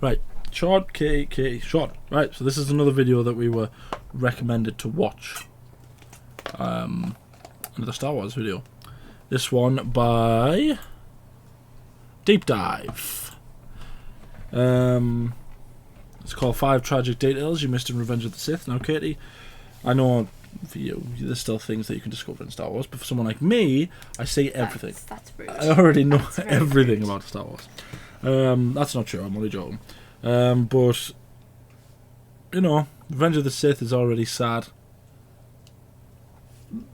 Right, short, short. Right, so this is another video that we were recommended to watch. Another Star Wars video. This one by Deep Dive. It's called 5 Tragic Details You Missed in Revenge of the Sith. Now, Katie, I know for you, there's still things that you can discover in Star Wars, but for someone like me, I see everything. That's rude. I already know everything rude. about Star Wars. That's not true, I'm only joking. But, you know, Revenge of the Sith is already sad.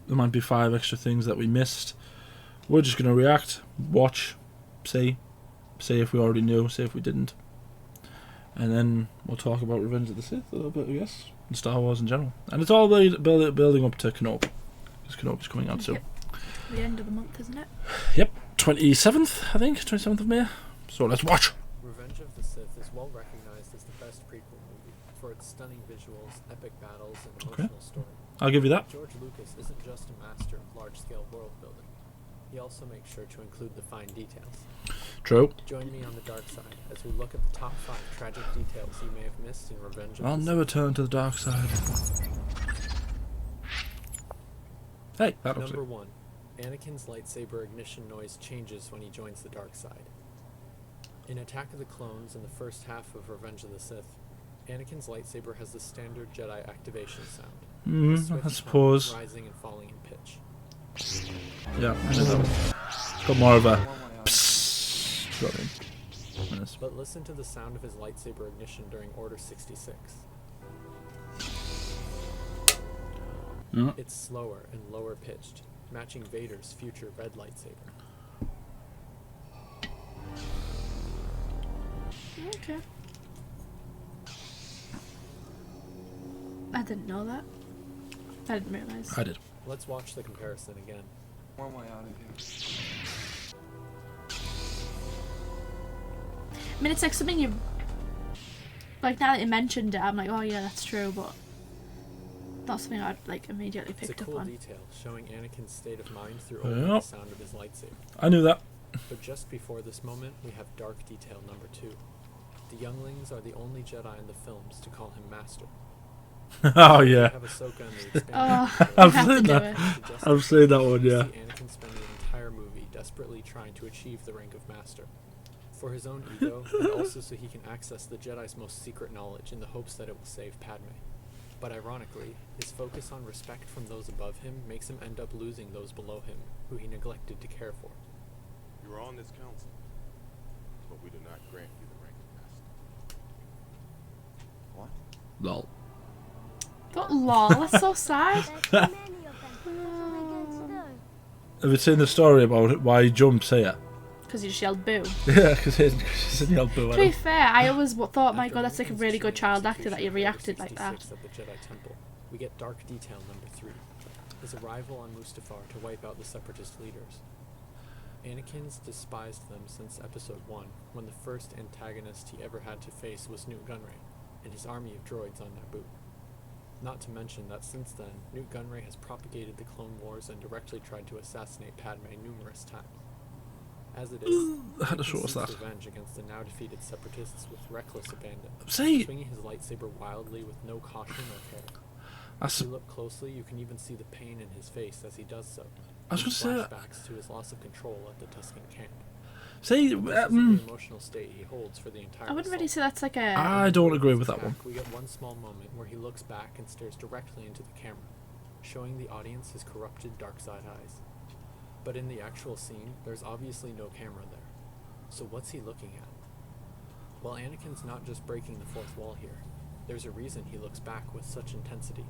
There might be 5 extra things that we missed. We're just going to react, watch, say if we already knew, say if we didn't. And then we'll talk about Revenge of the Sith a little bit, I guess, and Star Wars in general. And it's all building up to Kenobi, because Kenobi's coming out soon. Yep. The end of the month, isn't it? Yep, 27th, I think, 27th of May. So let's watch. Revenge of the Sith is well recognized as the best prequel movie for its stunning visuals, epic battles, and emotional story. I'll give you that. George Lucas isn't just a master of large-scale world building. He also makes sure to include the fine details. True. Join me on the dark side as we look at the top 5 tragic details you may have missed in Revenge of I'll the never Sith. turn to the dark side. Hey, that looks Number it. 1. Anakin's lightsaber ignition noise changes when he joins the dark side. In Attack of the Clones in the first half of Revenge of the Sith, Anakin's lightsaber has the standard Jedi activation sound. A swift I hum suppose. rising and falling in pitch. Yeah, I know that one. It's got more of a psst. Got him. Yes. But listen to the sound of his lightsaber ignition during Order 66. Yeah. It's slower and lower pitched, matching Vader's future red lightsaber. Okay. I didn't know that. I didn't realise. I did. Let's watch the comparison again. One way out of here. I mean, it's like something you... Like, now that you mentioned it, I'm like, oh yeah, that's true, but... Not something I'd, like, immediately It's a picked up cool on. detail, showing Anakin's state of mind through only Yep. the sound of his lightsaber. I knew that. But just before this moment, we have dark detail number 2. The younglings are the only Jedi in the films to call him Master. Oh We yeah. have Ahsoka in the expanded Oh, universe. I've you have to seen do that. it. I've seen that one, We yeah. see Anakin spend the entire movie desperately trying to achieve the rank of Master. For his own ego, and also so he can access the Jedi's most secret knowledge in the hopes that it will save Padme. But ironically, his focus on respect from those above him makes him end up losing those below him, who he neglected to care for. You are on this council, but we do not grant you the rank of master. What? Lol. But lol, that's so sad. Have you seen the story about it, why he jumps here? Because you just yelled boo. Yeah, because he's in yellow boo. To be fair, I always thought, my After god, that's like a Anakin's really good training child actor that you execution reacted in like Order that. 66 at the Jedi Temple, we get dark detail number 3. His arrival on Mustafar to wipe out the Separatist leaders. Anakin's despised them since Episode 1, when the first antagonist he ever had to face was Newt Gunray, and his army of droids on Naboo. Not to mention that since then, Newt Gunray has propagated the Clone Wars and directly tried to assassinate Padme numerous times. As it is, How to Anakin show us seeks that? revenge against the now defeated Separatists with reckless abandon, See, swinging his lightsaber wildly with no caution or care. I If s- you look closely, you can even see the pain in his face as he does so. I was with gonna say- flashbacks to his loss of control at the Tusken camp. see, This is the emotional state he holds for the entire I wouldn't really assault. say that's like a... I don't agree with that Back, one. We get one small moment where he looks back and stares directly into the camera, showing the audience his corrupted dark side eyes. But in the actual scene, there's obviously no camera there. So what's he looking at? Well, Anakin's not just breaking the fourth wall here. There's a reason he looks back with such intensity.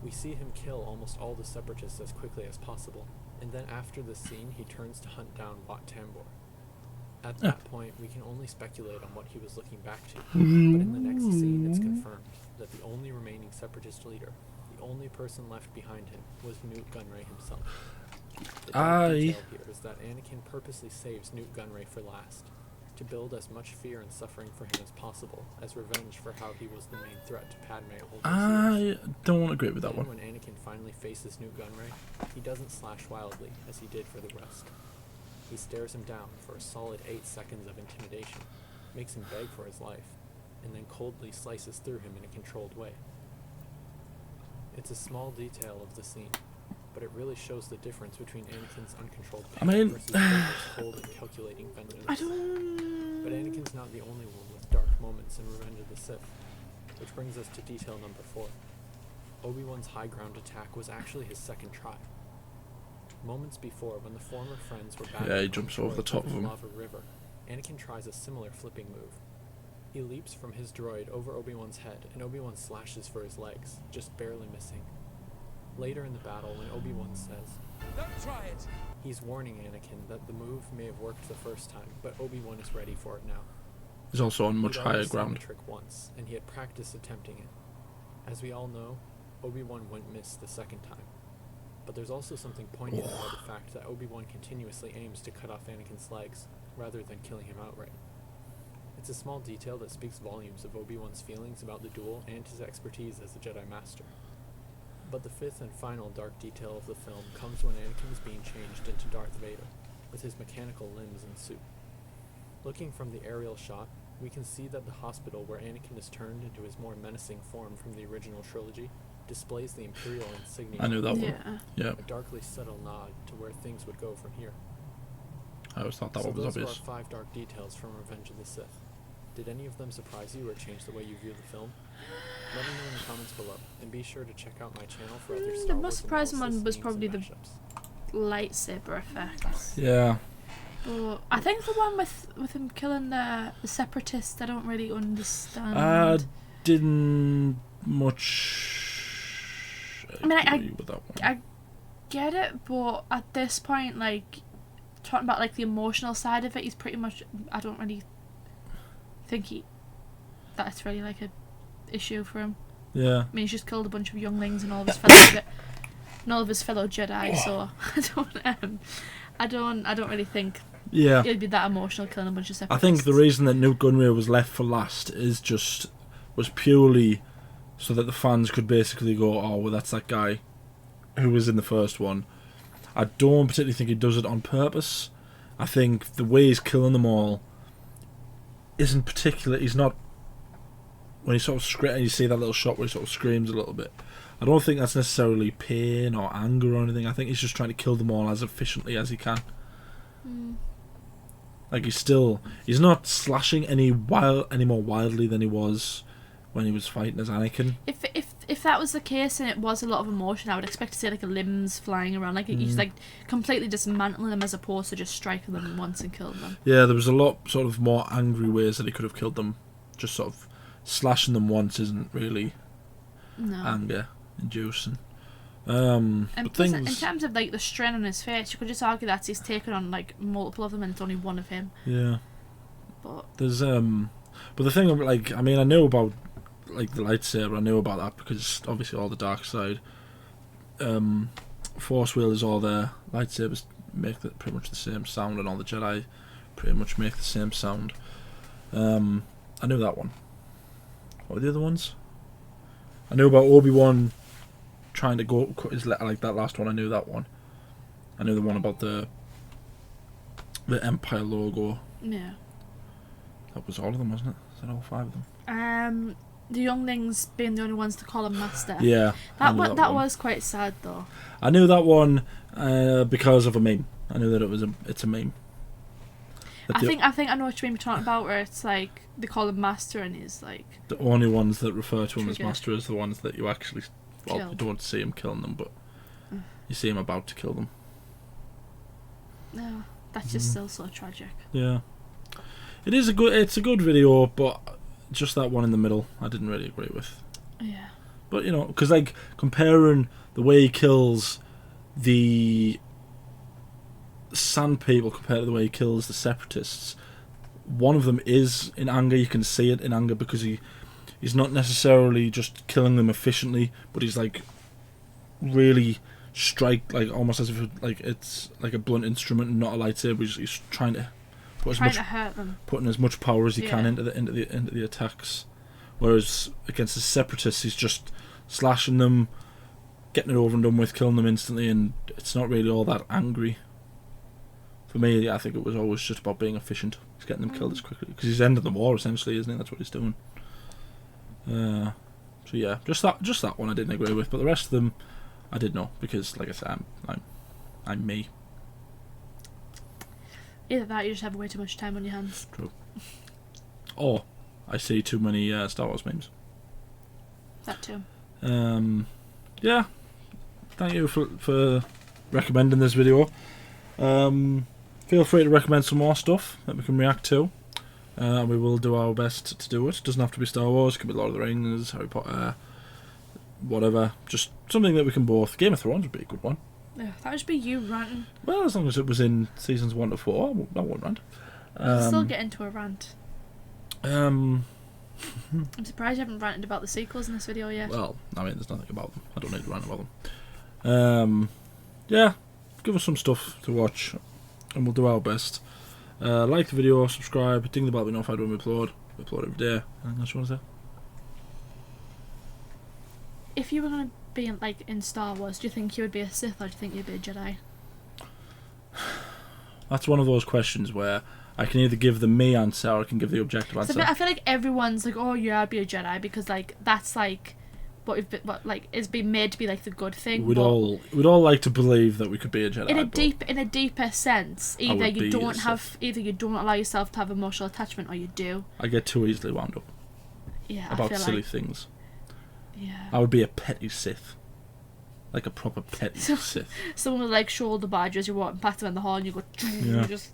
We see him kill almost all the Separatists as quickly as possible, and then after this scene, he turns to hunt down Wat Tambor. At that point, we can only speculate on what he was looking back to, but in the next scene, it's confirmed that the only remaining Separatist leader, the only person left behind him, was Newt Gunray himself. The dark detail here is that Anakin purposely saves Newt Gunray for last, to build as much fear and suffering for him as possible, as revenge for how he was the main threat to Padme all those years. I don't agree with that Then one. when Anakin finally faces Newt Gunray, he doesn't slash wildly, as he did for the rest. He stares him down for a solid 8 seconds of intimidation, makes him beg for his life, and then coldly slices through him in a controlled way. It's a small detail of the scene, but it really shows the difference between Anakin's uncontrolled pain versus Vader's cold and calculating vengeance. But Anakin's not the only one with dark moments in Revenge of the Sith, which brings us to detail number 4. Obi-Wan's high ground attack was actually his second try. Moments before, when the former friends were battling he jumps over the top of him. lava river, Anakin tries a similar flipping move. He leaps from his droid over Obi-Wan's head, and Obi-Wan slashes for his legs, just barely missing. Later in the battle, when Obi-Wan says, Don't try it! he's warning Anakin that the move may have worked the first time, but Obi-Wan is ready for it now. He's also on much He'd higher already seen ground. the trick once, and he had practiced attempting it. As we all know, Obi-Wan went miss the second time. But there's also something poignant about the fact that Obi-Wan continuously aims to cut off Anakin's legs, rather than killing him outright. It's a small detail that speaks volumes of Obi-Wan's feelings about the duel and his expertise as a Jedi Master. But the fifth and final dark detail of the film comes when Anakin is being changed into Darth Vader, with his mechanical limbs and suit. Looking from the aerial shot, we can see that the hospital where Anakin is turned into his more menacing form from the original trilogy displays the Imperial insignia. I knew that one. Yeah. Yeah, A darkly subtle nod to where things would go from here. I always thought that So one was those obvious. are our 5 dark details from Revenge of the Sith. Did any of them surprise you or change the way you view the film? Let me know in the comments below, and be sure to check out my channel for other Star The Wars most surprising analysis, one was memes, probably and the mashups. lightsaber effects. Yeah, But I think the one with him killing the separatists, I don't really understand. I didn't much I mean, agree with that one. I get it, but at this point, like, talking about like the emotional side of it, he's pretty much. I don't really think that's really like a issue for him. Yeah, I mean, he's just killed a bunch of younglings and all of his fellow Jedi. So I don't really think yeah. it'd be that emotional killing a bunch of I separatists. think the reason that Newt Gunray was left for last was purely so that the fans could basically go, oh, well, that's that guy who was in the first one. I don't particularly think he does it on purpose. I think the way he's killing them all isn't particular. He's not. When he sort of and you see that little shot where he sort of screams a little bit. I don't think that's necessarily pain or anger or anything. I think he's just trying to kill them all as efficiently as he can. Like he's not slashing any more wildly than he was when he was fighting as Anakin. If that was the case and it was a lot of emotion, I would expect to see like limbs flying around, like he's like completely dismantling them as opposed to just striking them once and killing them. Yeah, there was a lot sort of more angry ways that he could have killed them. Just sort of slashing them once isn't really anger inducing. And but plus, things, in terms of like the strain on his face, you could just argue that he's taken on like multiple of them and it's only one of him. yeah, But there's but the thing, like, I mean, I knew about like the lightsaber. I knew about that because obviously all the dark side, force wielders, all their lightsabers make pretty much the same sound, and all the Jedi pretty much make the same sound. I knew that one. What were the other ones? I knew about Obi-Wan trying to go cut his like that last one. I knew that one. I knew the one about the Empire logo. yeah. That was all of them, wasn't it? Is that all 5 of them? The younglings being the only ones to call him master. Yeah. I knew That one. was quite sad though. I knew that one because of a meme. I knew that it's a meme. That I think I know what you mean you're talking about, where it's like they call him master and he's like the only ones that refer to him as Trigger. master is the ones that you actually, well, you Killed. don't see him killing them, but you see him about to kill them. no, that's just still so tragic. Yeah, it's a good video, but just that one in the middle I didn't really agree with. Yeah. But you know, because like comparing the way he kills the Sand People compared to the way he kills the Separatists, one of them is in anger. You can see it in anger because he's not necessarily just killing them efficiently, but he's like really strike, like almost as if like it's like a blunt instrument and not a lightsaber. He's trying to put Trying to hurt them. putting as much power as he can Yeah. into the attacks. Whereas against the Separatists, he's just slashing them, getting it over and done with, killing them instantly, and it's not really all that angry. For me, I think it was always just about being efficient. He's getting them killed as quickly because he's ended the war essentially, isn't he? That's what he's doing. So yeah, just that one I didn't agree with, but the rest of them I did know because, like I said, I'm me. Either that, or you just have way too much time on your hands. True. Or I see too many Star Wars memes. That too. Yeah. Thank you for recommending this video. Feel free to recommend some more stuff that we can react to. We will do our best to do it. It doesn't have to be Star Wars. It can be Lord of the Rings, Harry Potter, whatever. Just something that we can both. Game of Thrones would be a good one. Yeah, that would just be you ranting. Well, as long as it was in seasons 1 to 4, I won't rant. Still get into a rant. I'm surprised you haven't ranted about the sequels in this video yet. Well, I mean, there's nothing about them. I don't need to rant about them. Yeah, give us some stuff to watch, and we'll do our best. Like the video, subscribe, ding the bell to be notified when we upload. We upload every day. Anything else you want to say? If you were going to be in Star Wars, do you think you would be a Sith or do you think you'd be a Jedi? That's one of those questions where I can either give the me answer or I can give the objective answer. So I feel like everyone's like, oh yeah, I'd be a Jedi because that's what is being made to be the good thing. We'd all like to believe that we could be a Jedi. In a deeper sense, either you don't allow yourself to have emotional attachment or you do. I get too easily wound up. Yeah, about I feel silly things. Yeah. I would be a petty Sith. Like a proper petty Sith. Someone would shoulder badge as you're walking past them in the hall and you go, yeah. You just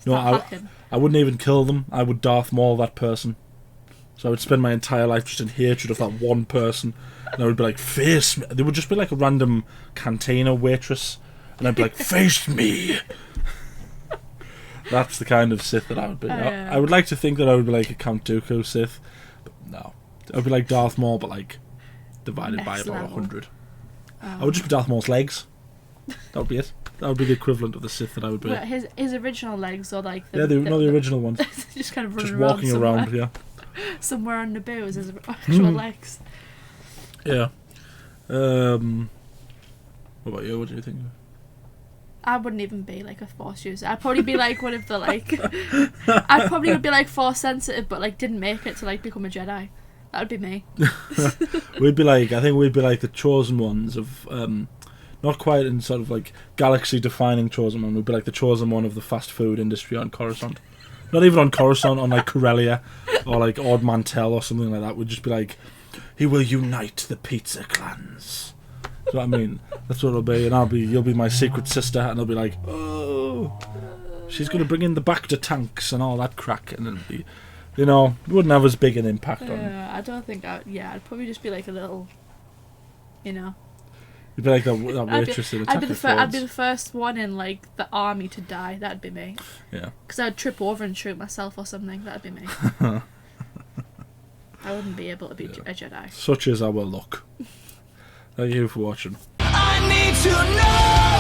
No, I wouldn't even kill them. I would Darth Maul that person. So I would spend my entire life just in hatred of that one person. And I would be like, face me. They would just be like a random cantina waitress. And I'd be like, face me. That's the kind of Sith that I would be. I would like to think that I would be like a Count Dooku Sith. But no. I would be like Darth Maul, but divided by about 100. I would just be Darth Maul's legs. That would be it. That would be the equivalent of the Sith that I would be. Well, his original legs or the the original ones. Just kind of running just walking around, yeah. Somewhere on the bows his actual legs. Yeah. What about you? What do you think? I wouldn't even be a Force user. I'd probably be one of the I probably would be Force sensitive, but didn't make it to become a Jedi. That would be me. We'd be I think we'd be the chosen ones of not quite in sort of galaxy defining chosen one. We'd be the chosen one of the fast food industry on Coruscant. Not even on Coruscant, on Corellia or Ord Mantell or something like that. We'd just be he will unite the pizza clans. That's what I mean. That's what it'll be, and you'll be my secret sister, and I'll be oh, she's gonna bring in the Bacta tanks and all that crack, and then be, we wouldn't have as big an impact on. I don't think. I'd probably just be a little, You'd be that waitress in Attack of the Clones. I'd be the first one in the army to die. That'd be me. Yeah. Because I'd trip over and shoot myself or something. That'd be me. I wouldn't be able to be a Jedi. Such is our luck. Thank you for watching. I need to know.